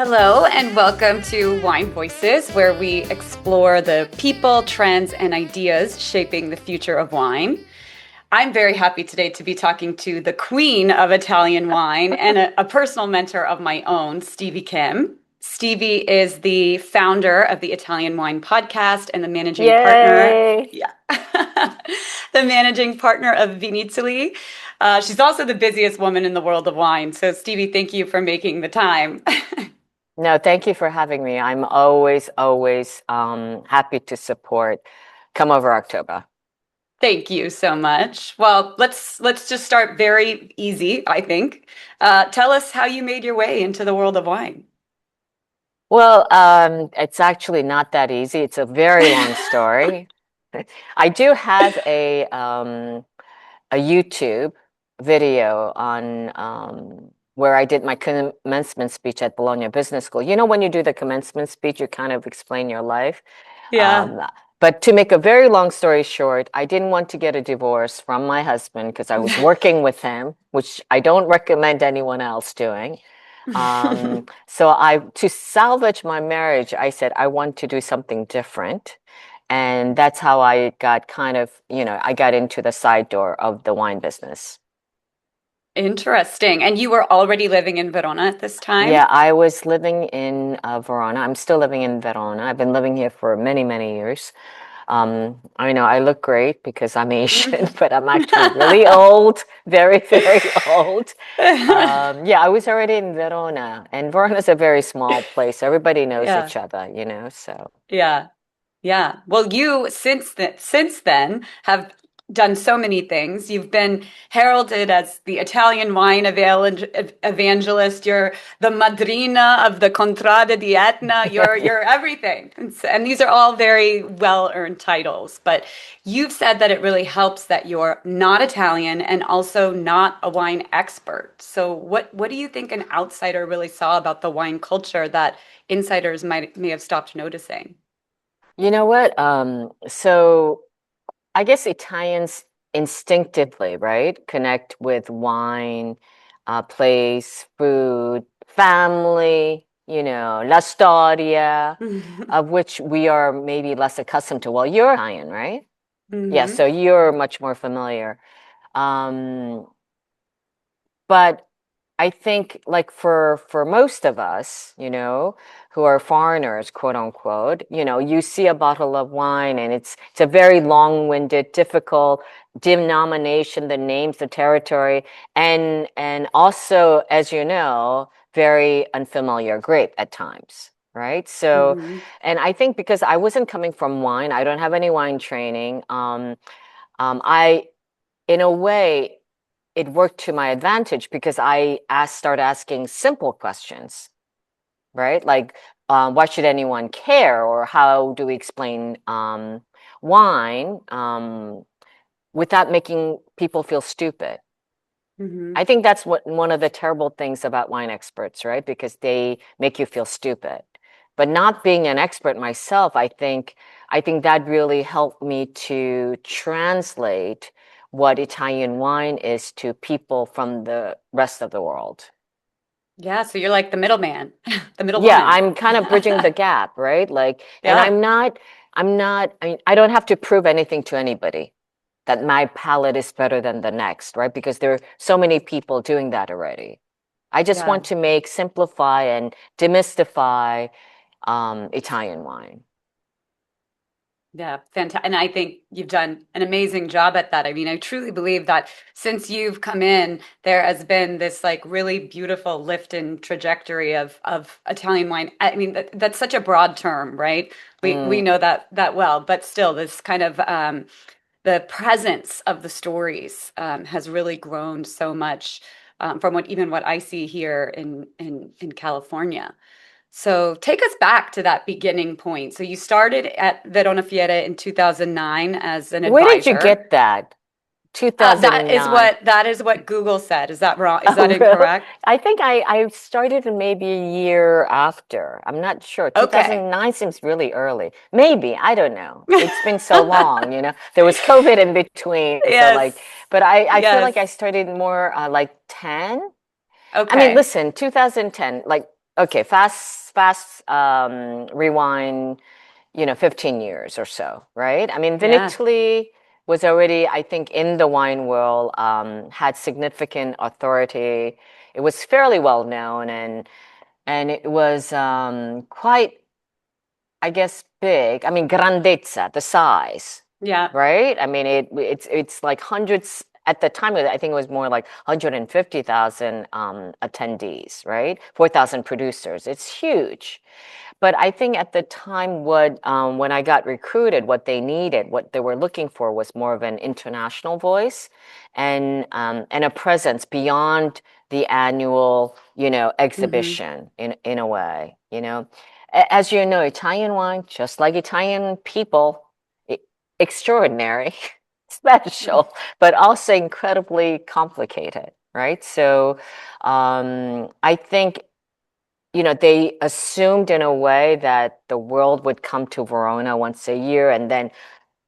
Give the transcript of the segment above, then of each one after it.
Hello, and welcome to Wine Voices, where we explore the people, trends, and ideas shaping the future of wine. I'm very happy today to be talking to the queen of Italian wine and a personal mentor of my own, Stevie Kim. Stevie is the founder of the Italian Wine Podcast and the managing partner. Yay! Yeah. The managing partner of Vinitaly. She's also the busiest woman in the world of wine. So, Stevie, thank you for making the time. No, thank you for having me. I'm always happy to support. Come over October. Thank you so much. Well, let's just start very easy, I think. Tell us how you made your way into the world of wine. Well, it's actually not that easy. It's a very long story. I do have a YouTube video on where I did my commencement speech at Bologna Business School. You know, when you do the commencement speech, you kind of explain your life. Yeah. Um, but to make a very long story short, I didn't want to get a divorce from my husband because I was working with him, which I don't recommend anyone else doing. So to salvage my marriage, I said, I want to do something different. And that's how I got I got into the side door of the wine business. Interesting. And you were already living in Verona at this time? Yeah, I was living in Verona. I'm still living in Verona. I've been living here for many, many years. I know I look great because I'm Asian, but I'm actually really old, very, very old. Yeah, I was already in Verona, and Verona is a very small place. Everybody knows Yeah. each other, so. Yeah. Yeah. Well, you since then have done so many things. You've been heralded as the Italian wine evangelist. You're the madrina of the Contrada di Etna. You're everything. And these are all very well-earned titles. But you've said that it really helps that you're not Italian and also not a wine expert. So what do you think an outsider really saw about the wine culture that insiders may have stopped noticing? You know what? So I guess Italians instinctively, right, connect with wine, place, food, family, la storia, of which we are maybe less accustomed to. Well, you're Italian, right? Yeah, Hmm. so you're much more familiar. Um, but I think like for most of us, who are foreigners, quote unquote, you see a bottle of wine and it's a very long-winded, difficult denomination, the names, the territory, and also, as you know, very unfamiliar grape at times. Right. So, Hmm. and I think because I wasn't coming from wine, I don't have any wine training. I, in a way, it worked to my advantage because started asking simple questions, right? Like, why should anyone care, or how do we explain wine without making people feel stupid? Hmm. I think that's what one of the terrible things about wine experts, right? Because they make you feel stupid. But not being an expert myself, I think that really helped me to translate what Italian wine is to people from the rest of the world. Yeah, so you're like the middleman, the Yeah, middlewoman. I'm kind of bridging the gap, right? Like, and Yeah, I mean, I don't have to prove anything to anybody that my palate is better than the next, right? Because there are so many people doing that already. I just yeah, want to simplify and demystify Italian wine. yeah. Fantastic. And I think you've done an amazing job at that. I mean, I truly believe that since you've come in, there has been this like really beautiful lift in trajectory of Italian wine. I mean, that's such a broad term, right? We Mm, know that well, but still, this kind of the presence of the stories has really grown so much from what I see here in California. So take us back to that beginning point. So you started at Verona Fiere in 2009 as an where did you advisor. get that? That is 2009. what Google said. Is that wrong? Is that Oh, really? incorrect? I think I started maybe a year after. I'm not sure. Okay. 2009 seems really early. Maybe, I don't know. It's been so long. There was COVID in between. So Yes. but I feel Yes. like I started more like 10. I mean, Okay. listen, 2010, like okay, fast rewind, 15 years or so, right? I mean, Yeah. Vinitaly was already, I think, in the wine world, had significant authority. It was fairly well known, and it was quite, I guess, big. I mean, grandezza, the size, Yeah. right? I mean, it's like hundreds at the time. I think it was more like 150,000 attendees, right? 4,000 producers. It's huge. But I think at the time, what when I got recruited, what they needed, what they were looking for was more of an international voice and a presence beyond the annual, Hmm. exhibition in a way, As you know, Italian wine, just like Italian people, e- extraordinary, special, but also incredibly complicated, right? So I think they assumed in a way that the world would come to Verona once a year and then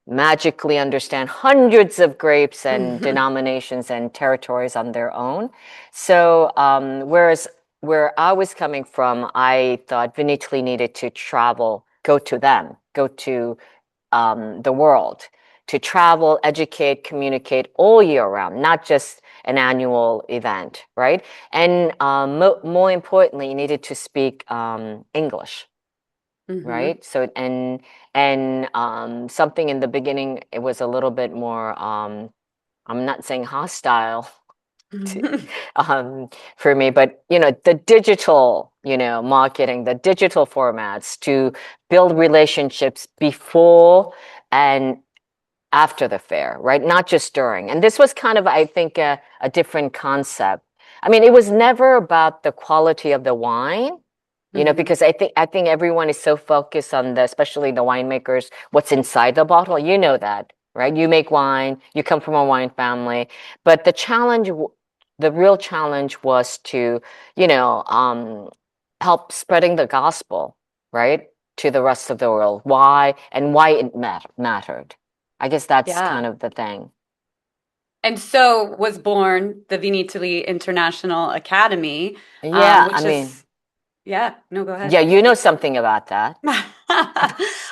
magically understand hundreds of grapes and denominations and territories on their own. So, whereas where I was coming from, I thought Vinitaly needed to travel, go to them, go to the world, to travel, educate, communicate all year round, not just an annual event, right? And more importantly, you needed to speak English, Hmm. right? So and something in the beginning, it was a little bit more. I'm not saying hostile to, um, for me, but the digital, marketing, the digital formats to build relationships before and after the fair, right? Not just during. And this was kind of, I think, a different concept. I mean, it was never about the quality of the wine, Hmm. because I think everyone is so focused on especially the winemakers, what's inside the bottle. You know that, right? You make wine, you come from a wine family, but the real challenge was to, you know, um, help spreading the gospel, right, to the rest of the world. Why it mattered. I guess that's kind Yeah. of the thing. And so was born the Vinitaly International Academy, Yeah, I which mean, is, yeah, no, go ahead. yeah, you know something about that.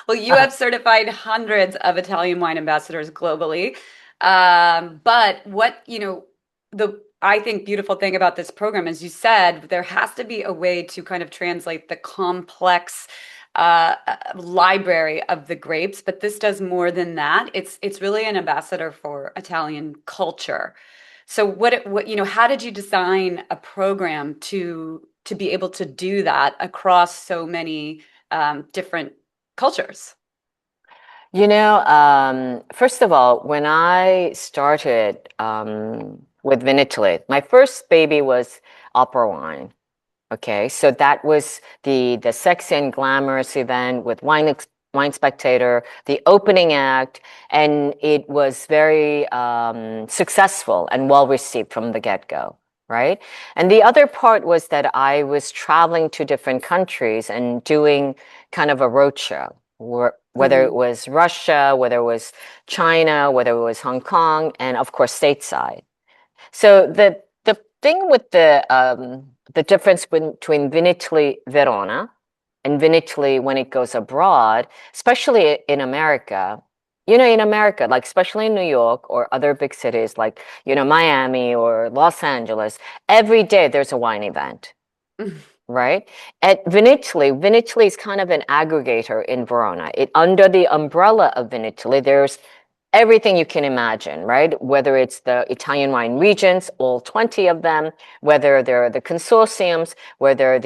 Well, you have certified hundreds of Italian wine ambassadors globally. But what, the I think beautiful thing about this program, as you said, there has to be a way to kind of translate the complex library of the grapes, but this does more than that. It's really an ambassador for Italian culture. So how did you design a program to be able to do that across so many different cultures? First of all, when I started with Vinitaly, my first baby was OperaWine. Okay, so that was the sexy and glamorous event with Wine Spectator, the opening act, and it was very successful and well received from the get-go, right? And the other part was that I was traveling to different countries and doing kind of a roadshow, whether it Hmm. was Russia, whether it was China, whether it was Hong Kong, and of course stateside. So the thing with the difference between Vinitaly Verona and Vinitaly when it goes abroad, especially in America, in America, like especially in New York or other big cities like, Miami or Los Angeles, every day there's a wine event, right? At Vinitaly is kind of an aggregator in Verona. Under the umbrella of Vinitaly, there's everything you can imagine, right? Whether it's the Italian wine regions, all 20 of them, whether they're the consortiums, where they're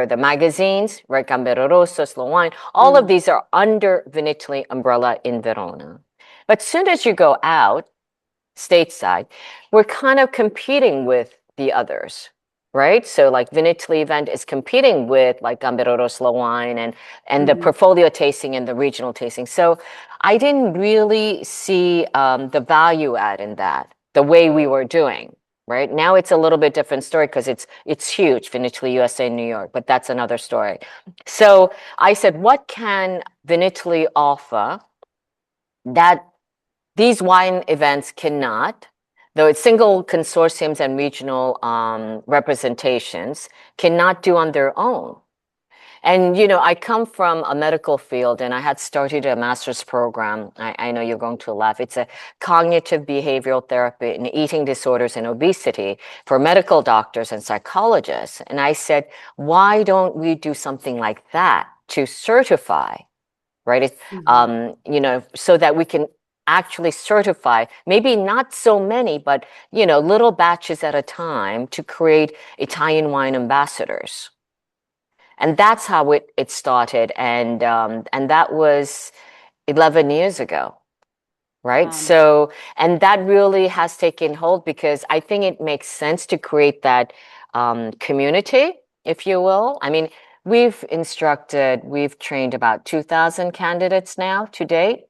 the magazines, right? Gambero Rosso, Slow Wine, all of Mm. these are under Vinitaly umbrella in Verona. But soon as you go out, stateside, we're kind of competing with the others, right? So like Vinitaly event is competing with like Gambero Slow Wine and the Hmm. portfolio tasting and the regional tasting. So I didn't really see the value add in that the way we were doing. Right now, it's a little bit different story because it's huge, Vinitaly USA in New York, but that's another story. So I said, what can Vinitaly offer that these wine events cannot, though it's single consortiums and regional representations cannot do on their own. And, I come from a medical field and I had started a master's program. I know you're going to laugh. It's a cognitive behavioral therapy in eating disorders and obesity for medical doctors and psychologists. And I said, why don't we do something like that to certify, right? Hmm. So that we can actually certify, maybe not so many, but, little batches at a time to create Italian wine ambassadors. And that's how it started. And that was 11 years ago, right? Um, So, and that really has taken hold because I think it makes sense to create that community, if you will. I mean, we've trained about 2,000 candidates now to date.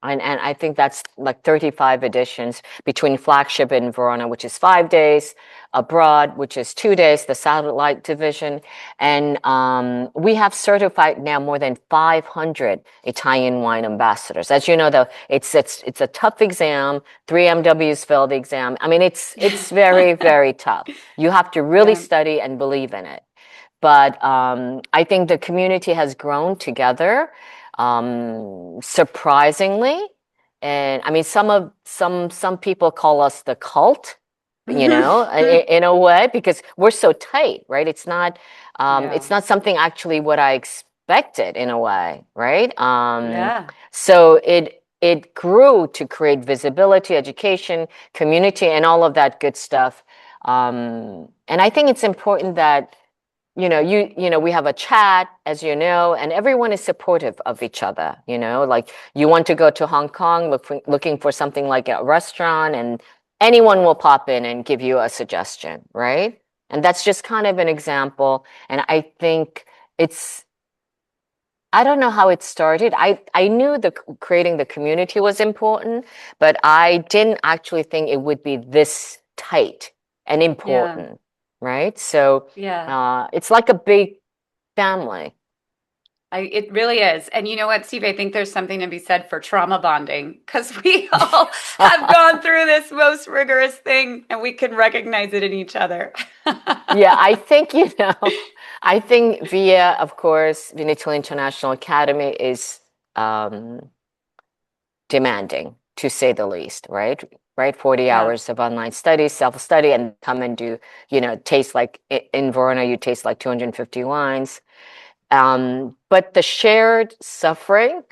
And I think that's like 35 editions between flagship in Verona, which is 5 days, abroad, which is 2 days, the satellite division. And we have certified now more than 500 Italian wine ambassadors. As you know, though, it's a tough exam. 3 MWs failed the exam. I mean, it's very, very tough. You have to really yeah. study and believe in it. But I think the community has grown together, surprisingly. And I mean, some people call us the cult, in a way, because we're so tight, right? Yeah. It's not something actually what I expected in a way, right? Yeah. So it grew to create visibility, education, community, and all of that good stuff. And I think it's important that we have a chat, as you know, and everyone is supportive of each other. Like you want to go to Hong Kong, looking for something like a restaurant, and anyone will pop in and give you a suggestion, right? And that's just kind of an example. And I think I don't know how it started. I knew creating the community was important, but I didn't actually think it would be this tight and Yeah. important, right? So Yeah. it's like a big family. It really is. And you know what, Steve? I think there's something to be said for trauma bonding because we all have gone through this most rigorous thing and we can recognize it in each other. Yeah, I think via, of course, Vinitaly International Academy is um, demanding, to say the least, right? Right, 40 Yeah. hours of online study, self-study, and come and do, taste like in Verona, you taste like 250 wines. But the shared suffering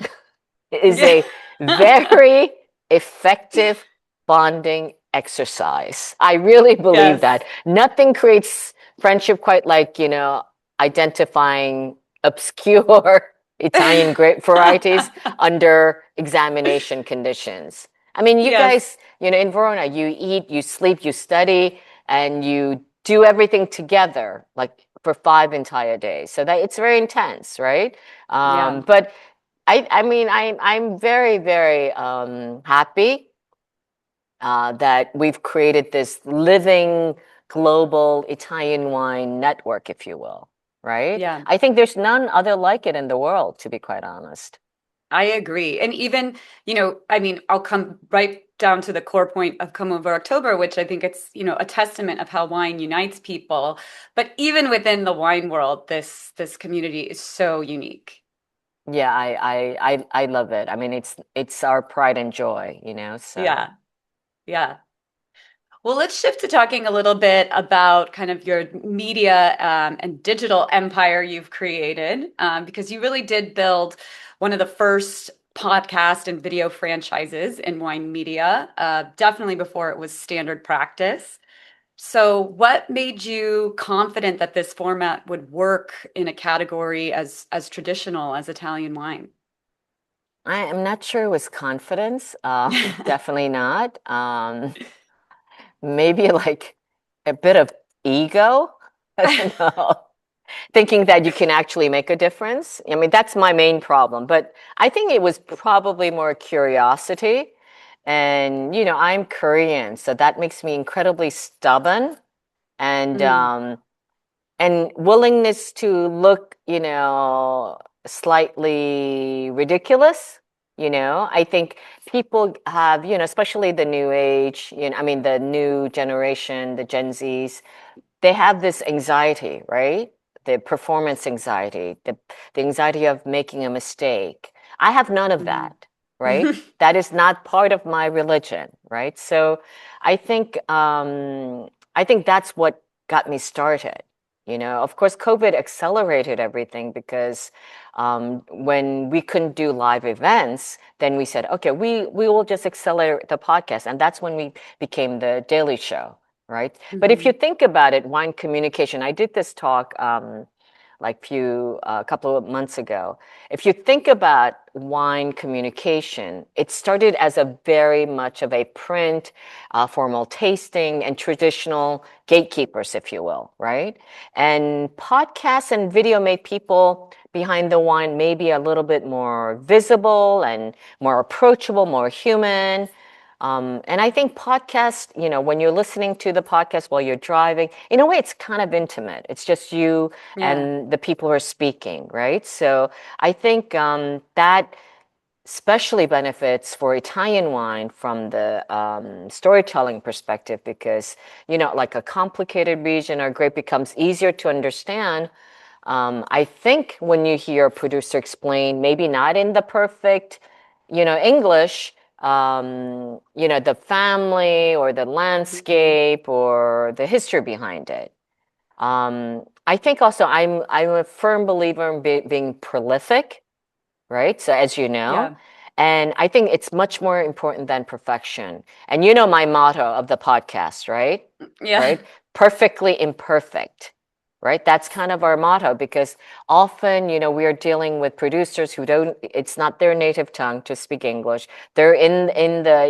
is Yeah. a very effective bonding exercise. I really believe Yes. that. Nothing creates friendship quite like, identifying obscure Italian grape varieties under examination conditions. I mean, you Yes. guys, in Verona, you eat, you sleep, you study, and you do everything together, like for 5 entire days. So that it's very intense, right? Yeah. But I mean, I'm very, very happy that we've created this living global Italian wine network, if you will, right? Yeah. I think there's none other like it in the world, to be quite honest. I agree. And even, I mean, I'll come right down to the core point of Come Over October, which I think it's, a testament of how wine unites people. But even within the wine world, this community is so unique. Yeah, I love it. I mean, it's our pride and joy, so. Yeah. Yeah. Well, let's shift to talking a little bit about kind of your media and digital empire you've created, because you really did build one of the first podcast and video franchises in wine media, definitely before it was standard practice. So, what made you confident that this format would work in a category as traditional as Italian wine? I am not sure it was confidence. Definitely not. Maybe like a bit of ego. I don't know. Thinking that you can actually make a difference. I mean, that's my main problem. But I think it was probably more curiosity. And, I'm Korean, so that makes me incredibly stubborn and Mm, willingness to look, slightly ridiculous, I think people have, especially the new age, I mean, the new generation, the Gen Zs, they have this anxiety, right? The performance anxiety, the anxiety of making a mistake. I have none of Mhm. that, right? That is not part of my religion, right? So I think I think that's what got me started. Of course, COVID accelerated everything because when we couldn't do live events, then we said, okay, we will just accelerate the podcast, and that's when we became the Daily Show, right? But if you Mhm. think about it, wine communication, I did this talk like a couple of months ago. If you think about wine communication, it started as a very much of a print, formal tasting, and traditional gatekeepers, if you will, right? And podcasts and video made people behind the wine maybe a little bit more visible and more approachable, more human. And I think podcast, when you're listening to the podcast while you're driving, in a way, it's kind of intimate. It's just you Yeah. and the people who are speaking, right? So I think that especially benefits for Italian wine from the storytelling perspective because, like a complicated region or grape becomes easier to understand. I think when you hear a producer explain, maybe not in the perfect, English, the family or the Mhm. landscape or the history behind it. I think also I'm a firm believer in being prolific, right? So as you know, Yeah. and I think it's much more important than perfection. And you know my motto of the podcast, right? Yeah. Right? Perfectly imperfect. Right? That's kind of our motto because often, we are dealing with producers who don't, it's not their native tongue to speak English. They're in the,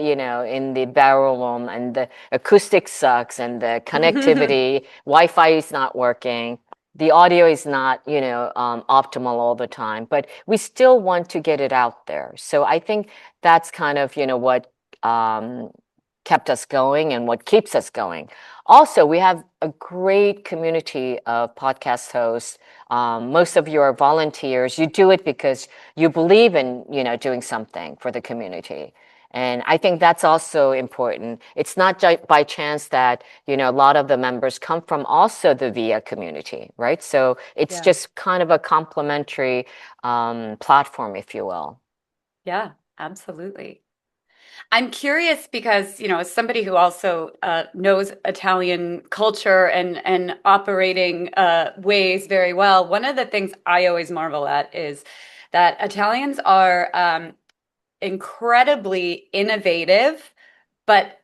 in the barrel room and the acoustic sucks and the connectivity, Wi-Fi is not working, the audio is not, optimal all the time, but we still want to get it out there. So I think that's kind of, what um, kept us going and what keeps us going. Also, we have a great community of podcast hosts. Most of you are volunteers. You do it because you believe in, doing something for the community. And I think that's also important. It's not by chance that, a lot of the members come from also the VIA community, right? So it's Yeah. just kind of a complementary platform, if you will. Yeah, absolutely. I'm curious because, as somebody who also knows Italian culture and operating ways very well, one of the things I always marvel at is that Italians are incredibly innovative, but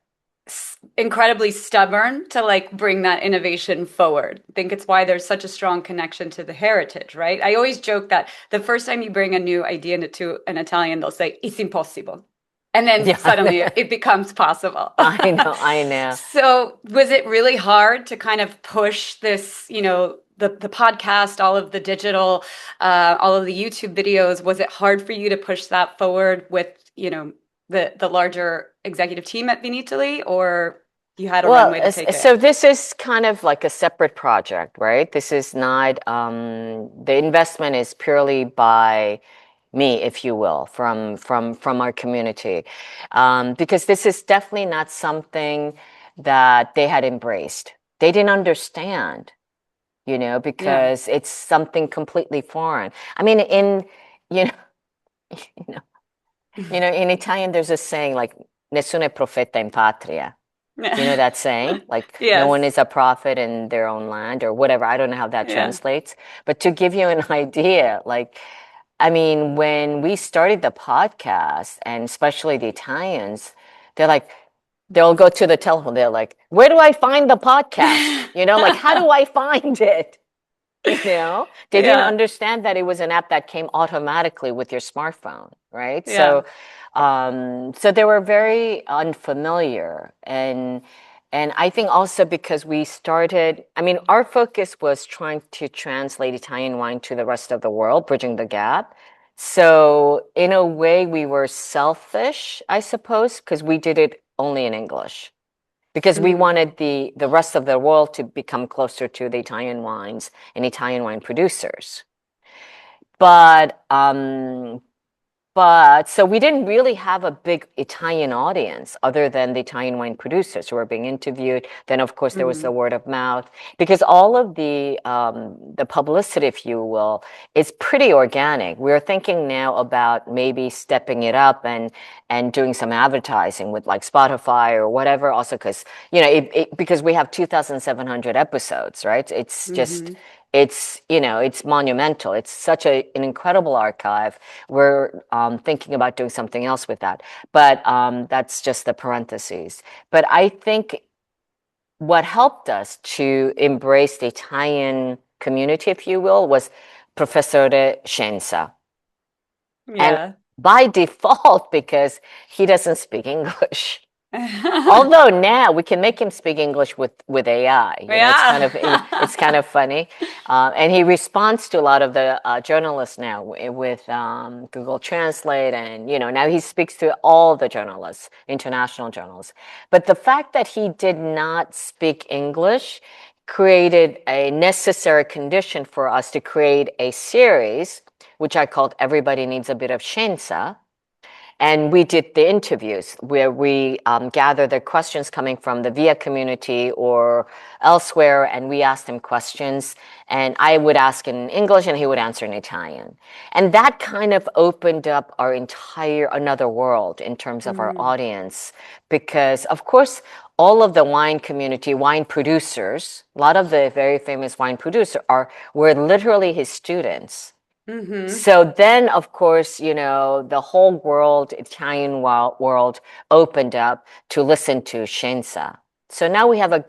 incredibly stubborn to like bring that innovation forward. I think it's why there's such a strong connection to the heritage, right? I always joke that the first time you bring a new idea into an Italian, they'll say, it's impossible. And then suddenly Yeah, it becomes possible. I know, I know. So, was it really hard to kind of push this, the podcast, all of the digital, all of the YouTube videos? Was it hard for you to push that forward with, the larger executive team at Vinitaly, or you had a Well, runway to take it? so this is kind of like a separate project, right? This is not, the investment is purely by me, if you will, from our community, because this is definitely not something that they had embraced. They didn't understand, Yeah. because it's something completely foreign. I mean, you know, you know, in Italian, there's a saying like "Nessuno è profeta in patria." You know that saying? Like, no one Yes. is a prophet in their own land or whatever. I don't know how that Yeah. translates. But to give you an idea, like, I mean, when we started the podcast, and especially the Italians, they're like, they'll go to the telephone. They're like, where do I find the podcast? Like, how do I find it? They didn't Yeah. understand that it was an app that came automatically with your smartphone, right? Yeah. So they were very unfamiliar, and I think also because we started, I mean, our focus was trying to translate Italian wine to the rest of the world, bridging the gap. So in a way, we were selfish, I suppose, because we did it only in English because we Mhm. wanted the rest of the world to become closer to the Italian wines and Italian wine producers. But But so we didn't really have a big Italian audience other than the Italian wine producers who were being interviewed. Then, of course, there was the Hmm. word of mouth because all of the publicity, if you will, is pretty organic. We're thinking now about maybe stepping it up and doing some advertising with like Spotify or whatever. Also, because because we have 2,700 episodes, right? It's just Hmm. it's monumental. It's such an incredible archive. We're thinking about doing something else with that, but that's just the parentheses. But I think what helped us to embrace the Italian community, if you will, was Professor Scienza. And Yeah. by default, because he doesn't speak English. Although now we can make him speak English with AI, it's kind Yeah. of funny, and he responds to a lot of the journalists now with Google Translate, and now he speaks to all the journalists, international journalists. But the fact that he did not speak English created a necessary condition for us to create a series, which I called "Everybody Needs a Bit of Scienza." And we did the interviews where we gathered the questions coming from the VIA community or elsewhere, and we asked him questions. And I would ask in English, and he would answer in Italian. And that kind of opened up our entire another world in terms of our Hmm. audience, because of course, all of the wine community, wine producers, a lot of the very famous wine producers were literally his students. Hmm. So then, of course, the whole world, Italian world, opened up to listen to Scienza. So now we have a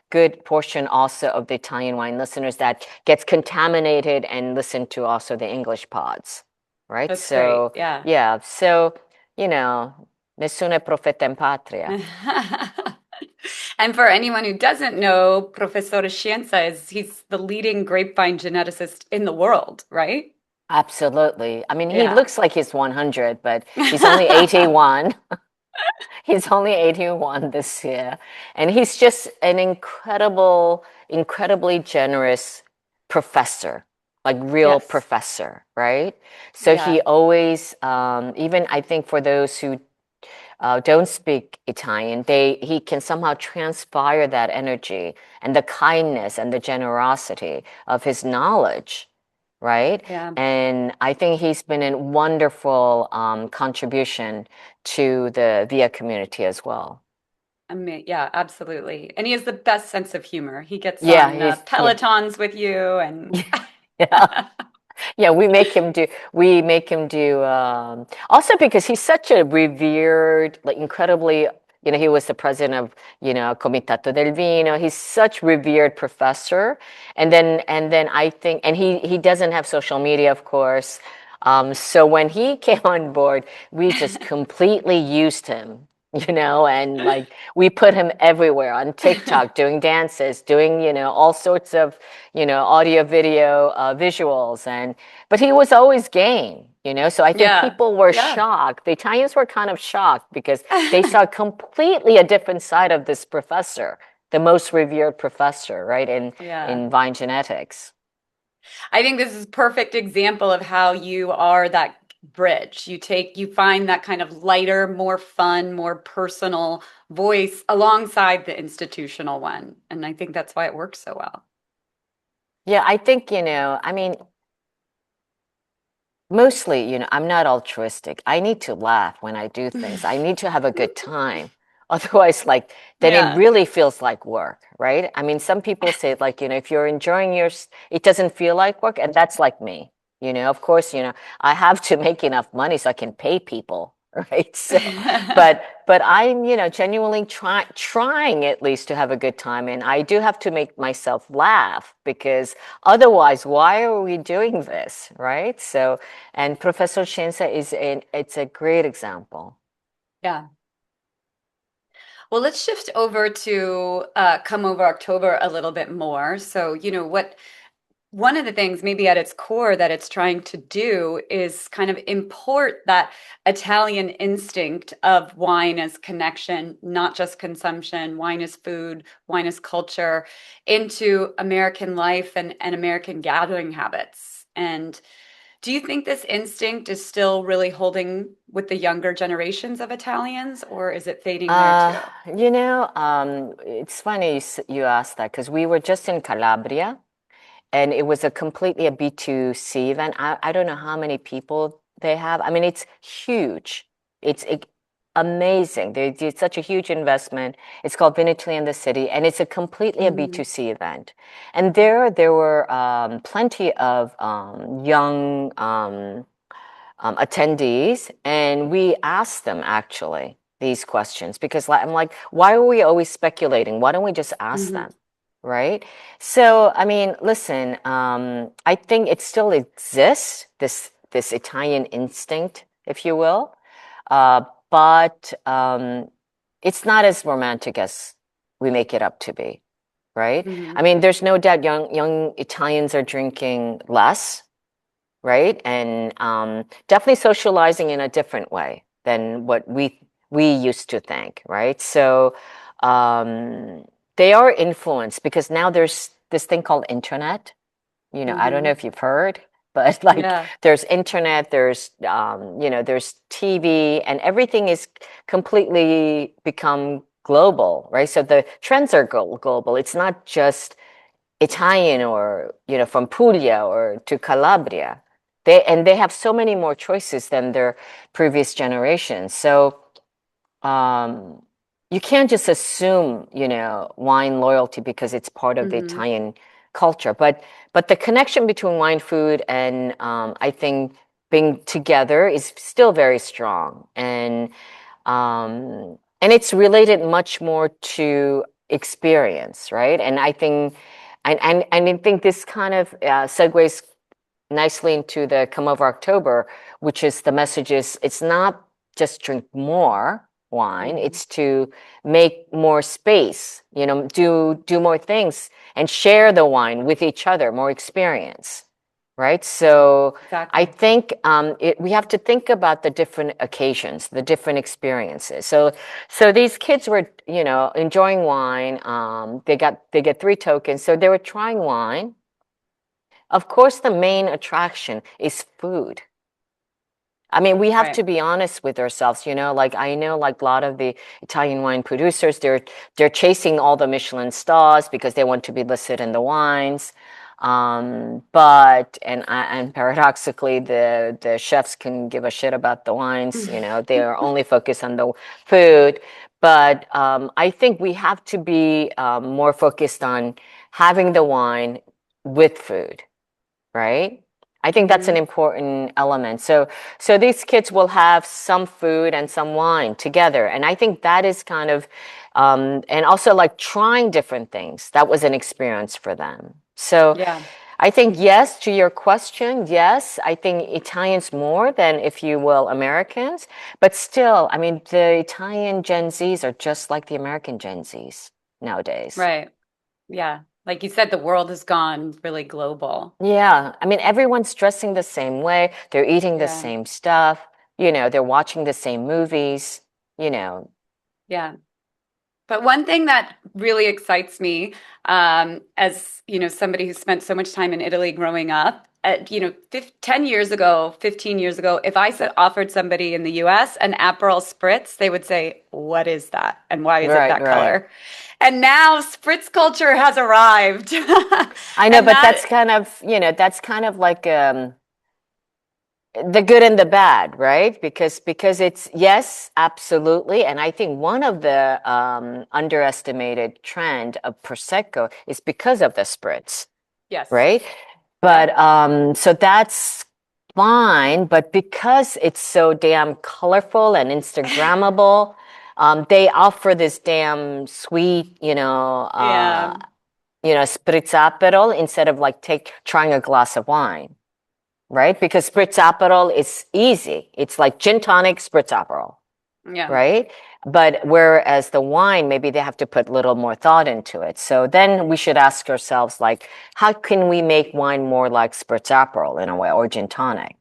good portion also of the Italian wine listeners that gets contaminated and listen to also the English pods, right? That's great. So Yeah. yeah, so you know, nessuno è profeta in patria. And for anyone who doesn't know, Professor Scienza he's the leading grapevine geneticist in the world, right? Absolutely. I mean, he Yeah. looks like he's 100, but he's only 81. He's only 81 this year. And he's just an incredibly generous professor, like real Yes. professor, right? So he Yeah. always, even I think for those who don't speak Italian, he can somehow transpire that energy and the kindness and the generosity of his knowledge, right? Yeah. And I think he's been a wonderful contribution to the VIA community as well. I mean, yeah, absolutely. And he has the best sense of humor. He gets Yeah, on he's yeah. Pelotons with you and Yeah. Yeah, we make him do also because he's such a revered, like incredibly, he was the president of, Comitato del Vino. He's such revered professor. And then I think and he doesn't have social media, of course. So when he came on board, we just completely used him. And like we put him everywhere on TikTok doing dances, doing, all sorts of, audio, video, visuals. But he was always game, so I think yeah. people were Yeah. shocked. The Italians were kind of shocked because they saw completely a different side of this professor, the most revered professor, right, in Yeah. in vine genetics. I think this is a perfect example of how you are that bridge. You find that kind of lighter, more fun, more personal voice alongside the institutional one. And I think that's why it works so well. Yeah, I think, I mean, mostly, I'm not altruistic. I need to laugh when I do things. I need to have a good time. Otherwise, like, then it Yeah. really feels like work, right? I mean, some people say, like, if you're enjoying it doesn't feel like work. And that's like me. Of course, I have to make enough money so I can pay people, right? So, but I'm, genuinely trying at least to have a good time. And I do have to make myself laugh because otherwise, why are we doing this, right? So, and Professor Shensa it's a great example. Yeah. Well, let's shift over to Come Over October a little bit more. So, one of the things, maybe at its core, that it's trying to do is kind of import that Italian instinct of wine as connection, not just consumption, wine as food, wine as culture, into American life and American gathering habits. And Do you think this instinct is still really holding with the younger generations of Italians, or is it fading there Uh, too? it's funny you asked that because we were just in Calabria and it was a completely a B2C event. I don't know how many people they have. I mean, it's huge. It's amazing. They did such a huge investment. It's called Vinitaly in the City, and it's a completely a Hmm. B2C event. And there were plenty of young attendees, and we asked them actually these questions because I'm like, why are we always speculating? Why don't we just ask Hmm. them? Right? So, I mean, listen, I think it still exists, this Italian instinct, if you will, but it's not as romantic as we make it up to be, right? I Hmm. mean, there's no doubt young Italians are drinking less, right? And definitely socializing in a different way than what we used to think, right? So they are influenced because now there's this thing called internet. I don't know Hmm. if you've heard, but like Yeah. there's internet, there's there's TV, and everything is completely become global, right? So the trends are global. It's not just Italian or from Puglia or to Calabria. They have so many more choices than their previous generations. So um, you can't just assume wine loyalty because it's part of the Hmm. Italian culture. But the connection between wine, food, and I think being together is still very strong. And it's related much more to experience, right? And I think, and I think this kind of segues nicely into the Come Over October, which is the message is it's not just drink more wine, Hmm. it's to make more space, do more things and share the wine with each other, more experience, right? So I Exactly. think we have to think about the different occasions, the different experiences. So these kids were, enjoying wine. They get 3 tokens, so they were trying wine. Of course, the main attraction is food. I mean, we have Right. to be honest with ourselves, like I know like a lot of the Italian wine producers, they're chasing all the Michelin stars because they want to be listed in the wines. And paradoxically, the chefs can give a shit about the wines, they are only focused on the food. But I think we have to be more focused on having the wine with food, right? I think that's an Hmm. important element. So these kids will have some food and some wine together, and I think that is kind of, and also like trying different things. That was an experience for them. So Yeah. I think yes to your question. Yes, I think Italians more than, if you will, Americans, but still, I mean, the Italian Gen Zs are just like the American Gen Zs nowadays. Right. Yeah. Like you said, the world has gone really global. Yeah, I mean, everyone's dressing the same way. They're eating the Yeah. same stuff. They're watching the same movies, you know. Yeah. But one thing that really excites me, as somebody who spent so much time in Italy growing up, 10 years ago, 15 years ago, if I said offered somebody in the US an Aperol Spritz, they would say, "What is that? And why is it Right, that right. color?" And now Spritz culture has arrived. I know, And but that, that's kind of like the good and the bad, right? Because it's yes, absolutely. And I think one of the underestimated trend of Prosecco is because of the spritz, yes. right? Yeah. But so that's fine. But because it's so damn colorful and Instagrammable, they offer this damn sweet, Yeah. spritzaperol instead of like trying a glass of wine, right? Because spritzaperol is easy. It's like gin tonic spritzaperol, Yeah. right? But whereas the wine, maybe they have to put a little more thought into it. So then we should ask ourselves, like, how can we make wine more like spritzaperol in a way, or gin tonic,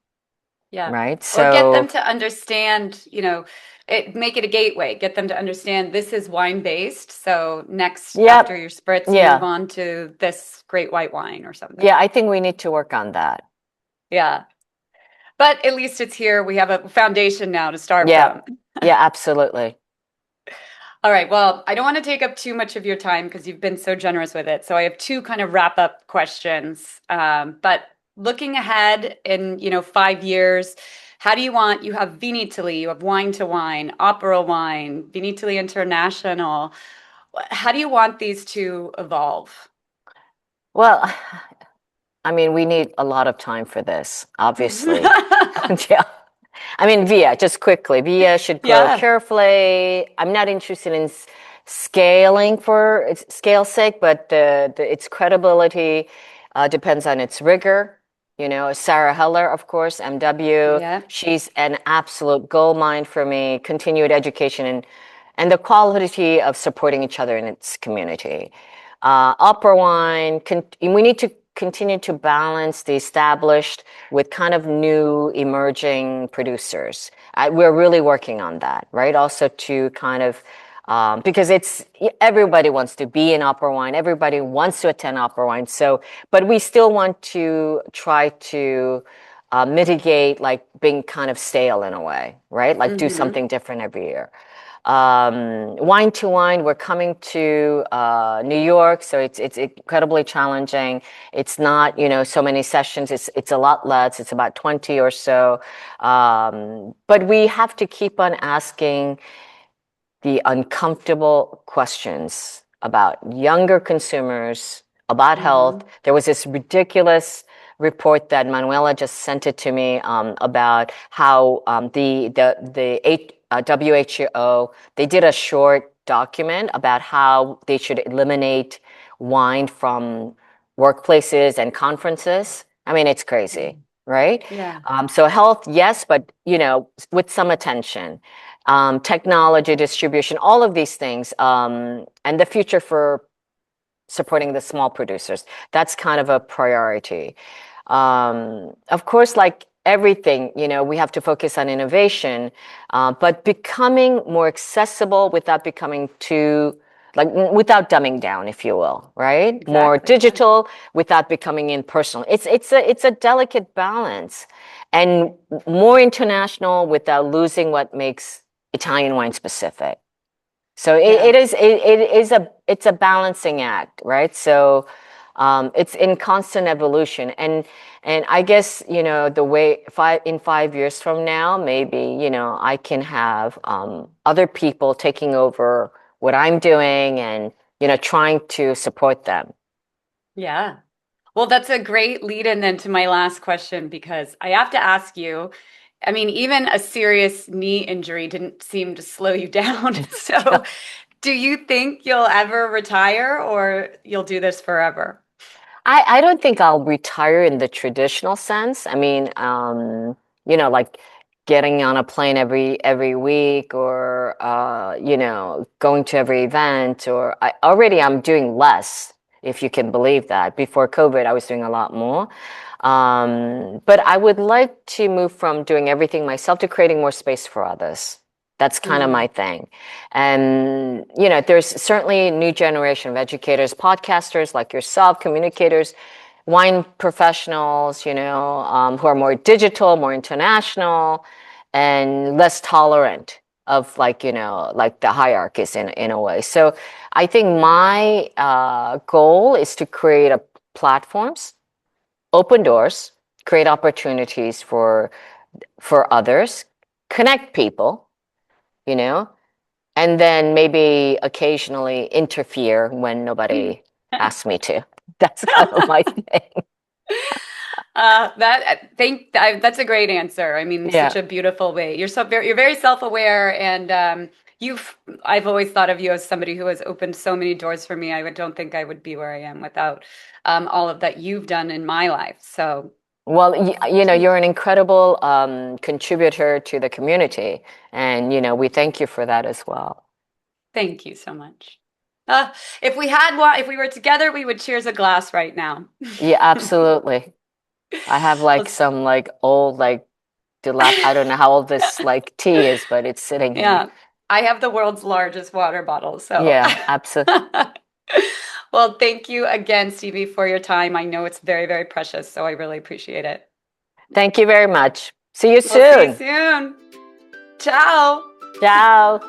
Yeah. right? Or get them So, to understand, make it a gateway. Get them to understand this is wine based. So next, after yep, your spritz, move yeah, on to this great white wine or something. yeah. I think we need to work on that. Yeah. But at least it's here. We have a foundation now to start Yeah. from. Yeah, absolutely. All right. Well, I don't want to take up too much of your time because you've been so generous with it. So I have two kind of wrap up questions. But looking ahead in, 5 years, how do you want, you have Vinitaly, you have Wine to Wine, OperaWine, Vinitaly International. How do you want these to evolve? Well, I mean, we need a lot of time for this, obviously. Yeah. I mean, VIA, just quickly, VIA should grow Yeah. carefully. I'm not interested in scaling for its scale sake, but its credibility depends on its rigor. You know, Sarah Heller, of course, MW, Yeah. she's an absolute gold mine for me. Continued education and the quality of supporting each other in its community. Opera wine, we need to continue to balance the established with kind of new emerging producers. We're really working on that, right? Also to kind of because it's everybody wants to be in opera wine, everybody wants to attend opera wine. So, but we still want to try to mitigate like being kind of stale in a way, right? Like do Hmm. something different every year. Wine to Wine, we're coming to New York, so it's incredibly challenging. It's not, so many sessions. It's a lot less. It's about 20 or so. But we have to keep on asking the uncomfortable questions about younger consumers, about health. Hmm. There was this ridiculous report that Manuela just sent it to me about how WHO, they did a short document about how they should eliminate wine from workplaces and conferences. I mean, it's crazy, right? Yeah. So health, yes, but with some attention. Technology, distribution, all of these things, and the future for supporting the small producers. That's kind of a priority. Of course, like everything, we have to focus on innovation, but becoming more accessible without becoming too, like, without dumbing down, if you will, right? More Exactly. Yeah. digital without becoming impersonal. It's a delicate balance, and more international without losing what makes Italian wine specific. So Yeah. it's a balancing act, right? So it's in constant evolution, and I guess the way in 5 years from now, maybe I can have other people taking over what I'm doing and trying to support them. Yeah. Well, that's a great lead in then to my last question because I have to ask you, I mean, even a serious knee injury didn't seem to slow you down. So, do you think you'll ever retire or you'll do this forever? I don't think I'll retire in the traditional sense. I mean, like getting on a plane every week or going to every event or I'm doing less, if you can believe that. Before COVID, I was doing a lot more. But I would like to move from doing everything myself to creating more space for others. That's kind of my Hmm. thing. And, there's certainly a new generation of educators, podcasters like yourself, communicators, wine professionals, who are more digital, more international, and less tolerant of like the hierarchies in a way. So I think my goal is to create a platforms, open doors, create opportunities for others, connect people, you know, and then maybe occasionally interfere when nobody asks me to. That's kind of my thing. That's a great answer. I mean, such Yeah. a beautiful way. You're very self-aware and I've always thought of you as somebody who has opened so many doors for me. Don't think I would be where I am without all of that you've done in my life. So, Well, you're an incredible contributor to the community, and we thank you for that as well. thank you so much. Uh, if we were together, we would cheers a glass right now. Yeah, absolutely. I have like Well, some like old like I don't know how old this like tea is, but it's sitting here. yeah, I have the world's largest water bottle, so. Yeah, absolutely. Well, thank you again, Stevie, for your time. I know it's very, very precious, so I really appreciate it. Thank you very much. See you We'll see you soon. soon. Ciao. Ciao.